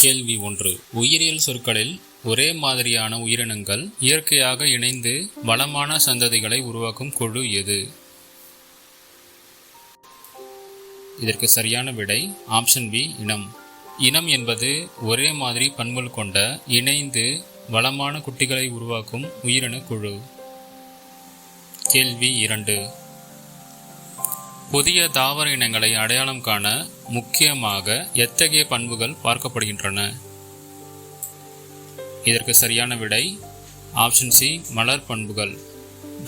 கேள்வி 1. உயிரியல் சொற்களில் ஒரே மாதிரியான உயிரினங்கள் இயற்கையாக இணைந்து வளமான சந்ததிகளை உருவாக்கும் குழு எது? இதற்கு சரியான விடை ஆப்ஷன் பி, இனம். இனம் என்பது ஒரே மாதிரி பண்புகள் கொண்ட இணைந்து வளமான குட்டிகளை உருவாக்கும் உயிரின குழு. கேள்வி 2. புதிய தாவர இனங்களை அடையாளம் காண முக்கியமாக எத்தகைய பண்புகள் பார்க்கப்படுகின்றன? இதற்கு சரியான விடை ஆப்ஷன் சி, மலர் பண்புகள்.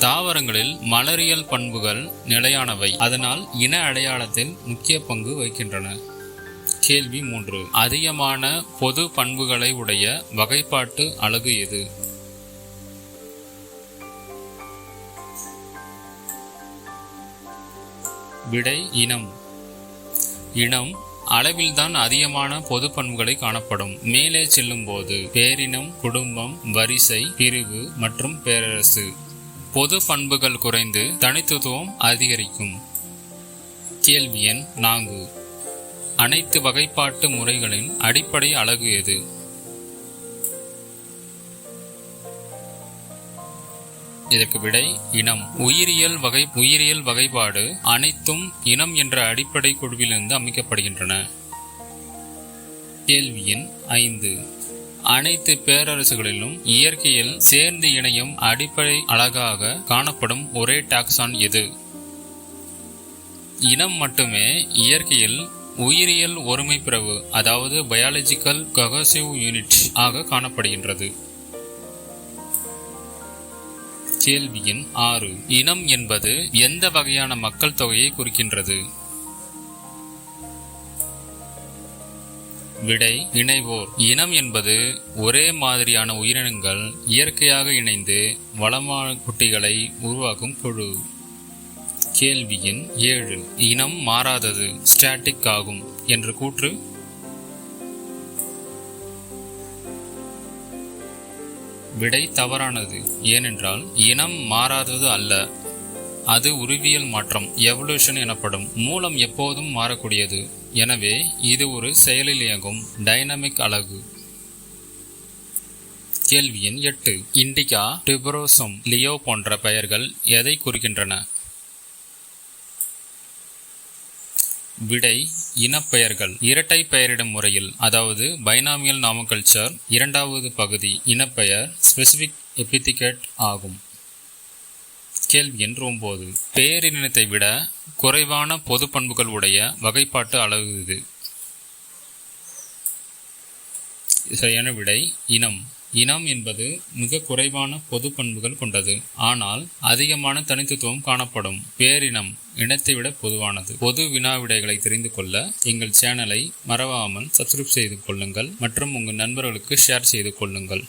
தாவரங்களில் மலரியல் பண்புகள் நிலையானவை, அதனால் இன அடையாளத்தில் முக்கிய பங்கு வகிக்கின்றன. கேள்வி 3. அதிகமான பொது பண்புகளை உடைய வகைப்பாட்டு அலகு எது? விடை இனம். இனம் அளவில்தான் அதிகமான பொது பண்புகளை காணப்படும். மேலே செல்லும் போது பேரினம், குடும்பம், வரிசை, பிரிவு மற்றும் பேரரசு. பொது பண்புகள் குறைந்து தனித்துவம் அதிகரிக்கும். கேள்வி எண் 4. அனைத்து வகைப்பாட்டு முறைகளின் அடிப்படை அலகு எது? இதற்கு விடை இனம். உயிரியல் வகைப்பாடு அனைத்தும் இனம் என்ற அடிப்படை குழுவிலிருந்து அமைக்கப்படுகின்றன. கேள்வி எண் 5. அனைத்து பேரரசுகளிலும் இயற்கையில் சேர்ந்து இணையும் அடிப்படை அலகாக காணப்படும் ஒரே டாக்சான் எது? இனம் மட்டுமே இயற்கையில் உயிரியல் ஒருமைப்பிறவு, அதாவது பயாலஜிக்கல் கொஹசிவ் யூனிட் ஆக காணப்படுகின்றது. கேள்வி எண் 6. இனம் என்பது எந்த வகையான மக்கள் தொகையை குறிக்கின்றது? விடை இணைவோர். இனம் என்பது ஒரே மாதிரியான உயிரினங்கள் இயற்கையாக இணைந்து வளமான குட்டிகளை உருவாக்கும் குழு. கேள்வி எண் 7. இனம் மாறாதது, ஸ்டாட்டிக் ஆகும் என்ற கூற்று? விடை தவறானது. ஏனென்றால் இனம் மாறாதது அல்ல, அது உருவியல் மாற்றம், எவல்யூஷன் எனப்படும். மூலம் எப்போதும் மாறக்கூடியது, எனவே இது ஒரு செயலில் இயங்கும் டைனமிக் அலகு. கேள்வி எண் 8. இண்டிகா, டியூபரோசம், லியோ போன்ற பெயர்கள் எதை குறிக்கின்றன? விடை இனப்பெயர்கள். இரட்டை பெயரிடும் முறையில், அதாவது பைனாமியல் நாமக்கல்ச்சர் இரண்டாவது பகுதி இனப்பெயர் ஸ்பெசிபிக் எபித்திகேட் ஆகும். கேள்வி எண் 9. பேரினத்தை விட குறைவான பொது பண்புகள் உடைய வகைப்பாட்டு அலகு இது? சரியான விடை இனம். இனம் என்பது மிக குறைவான பொது பண்புகள் கொண்டது, ஆனால் அதிகமான தனித்துவம் காணப்படும். பேரினம் இனத்தை விட பொதுவானது. பொது வினா விடைகளை தெரிந்து கொள்ள எங்கள் சேனலை மறவாமல் சப்ஸ்கிரைப் செய்து கொள்ளுங்கள் மற்றும் உங்கள் நண்பர்களுக்கு ஷேர் செய்து கொள்ளுங்கள்.